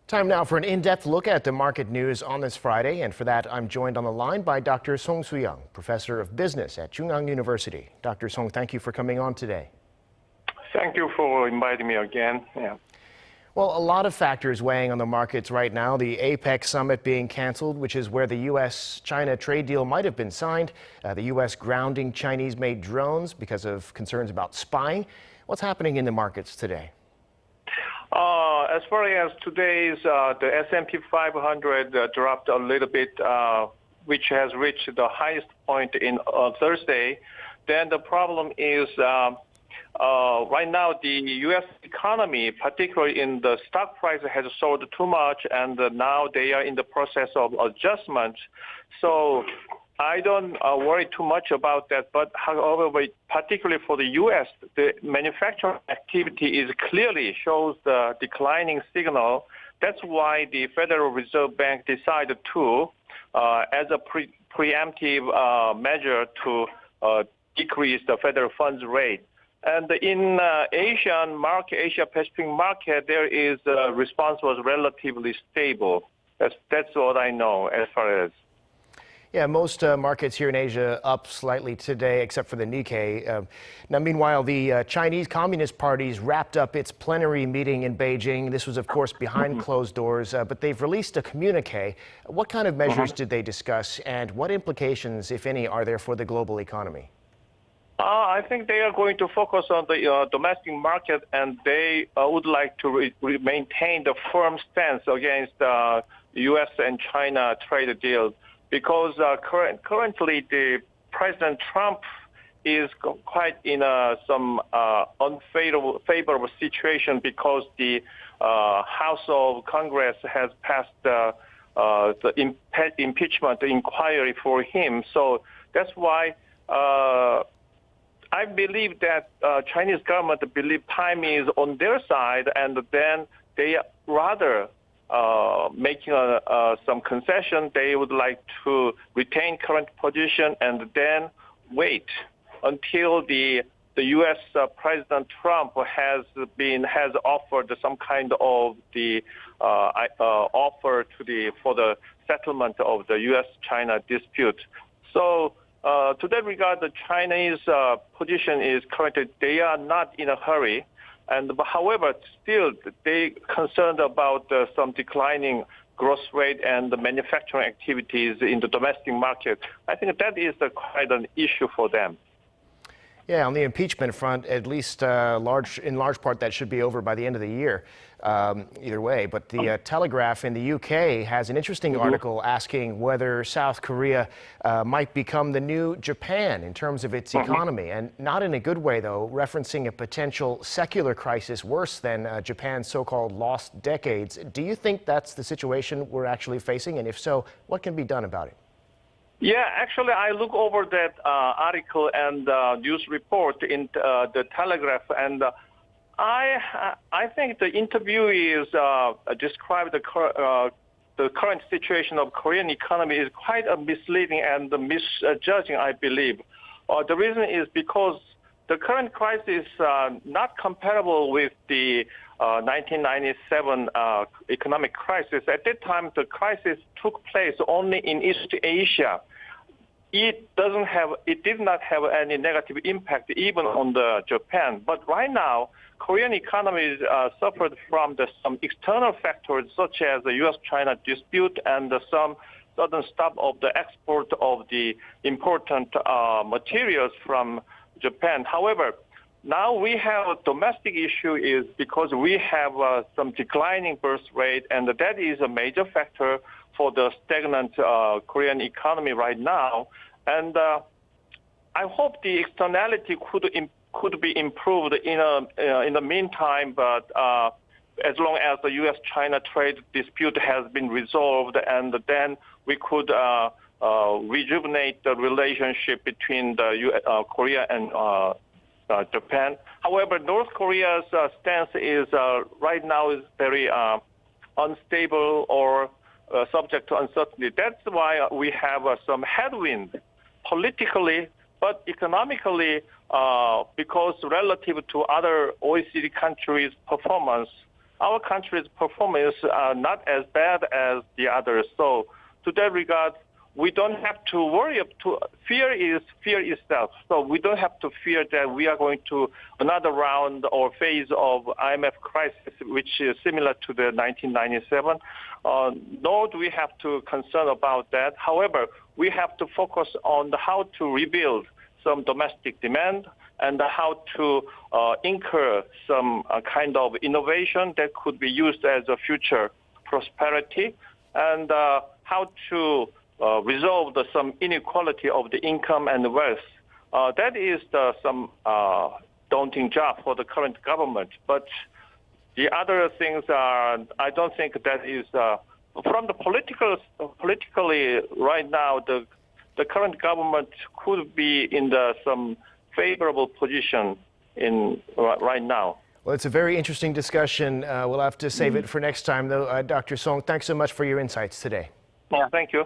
Time now for an in-depth look at the market news on this Friday, and for that I'm joined on the line by Dr. Soo-young, professor of business at Chung-Ang University. Dr. Song, thank you for coming on today. Thank you for inviting me again. Well, a lot of factors weighing on the markets right now. The APEC summit being canceled, which is where the U.S. China trade deal might have been signed. The U.S. grounding Chinese-made drones because of concerns about spying. What's happening in the markets today? As far as today's, the S&P 500 dropped a little bit, which has reached the highest point in Thursday. Then the problem is right now the U.S. economy, particularly in the stock price, has sold too much, and now they are in the process of adjustment. So I don't worry too much about that. But however, particularly for the U.S., the manufacturing activity is clearly shows the declining signal. That's why the Federal Reserve Bank decided to, as a preemptive measure, to decrease the federal funds rate. And in Asia Pacific market, there is response was relatively stable. That's what I know as far as. Yeah, most markets here in Asia up slightly today, except for the Nikkei. Now, meanwhile, the Chinese Communist Party's wrapped up its plenary meeting in Beijing. This was, of course, behind closed doors, but they've released a communique. What kind of measures did they discuss, and what implications, if any, are there for the global economy? I think they are going to focus on the domestic market, and they would like to maintain the firm stance against U.S. and China trade deals. Because currently the President Trump is quite in some unfavorable situation because the House of Congress has passed the impeachment inquiry for him. So that's why I believe that Chinese government believe time is on their side, and then they rather making some concession. They would like to retain current position and then wait until the U.S. President Trump has offered some kind of the offer for the settlement of the U.S. China dispute. So to that regard, the Chinese position is currently they are not in a hurry. And however, still they concerned about some declining growth rate and the manufacturing activities in the domestic market. I think that is quite an issue for them. Yeah, on the impeachment front, at least in large part, that should be over by the end of the year, either way. But the Telegraph in the UK has an interesting article asking whether South Korea might become the new Japan in terms of its economy, and not in a good way, though, referencing a potential secular crisis worse than Japan's so-called lost decades. Do you think that's the situation we're actually facing? And if so, what can be done about it? Yeah, actually, I look over that article and news report in the Telegraph, and I think the interviewees described the current situation of Korean economy is quite misleading and misjudging, I believe. The reason is because the current crisis is not comparable with the 1997 economic crisis. At that time, the crisis took place only in East Asia. It did not have any negative impact even on the Japan. But right now, Korean economy suffered from some external factors such as the U.S. China dispute and some sudden stop of the export of the important materials from Japan. However, now we have a domestic issue is because we have some declining birth rate, and that is a major factor for the stagnant Korean economy right now. And I hope the externality could be improved in the meantime, but as long as the U.S. China trade dispute has been resolved, and then we could rejuvenate the relationship between the Korea and Japan. However, North Korea's stance is right now is very unstable or subject to uncertainty. That's why we have some headwind politically, but economically, because relative to other OECD countries' performance, our country's performance are not as bad as the others. So to that regard, we don't have to worry. Fear is fear itself. So we don't have to fear that we are going to another round or phase of IMF crisis, which is similar to the 1997. Nor do we have to concern about that. However, we have to focus on how to rebuild some domestic demand and how to incur some kind of innovation that could be used as a future prosperity, and how to resolve some inequality of the income and wealth. That is some daunting job for the current government. But the other things are, I don't think that is, from the politically right now, the current government could be in some favorable position in right now. Well, it's a very interesting discussion. We'll have to save it for next time, though. Dr. Song, thanks so much for your insights today. Yeah, thank you.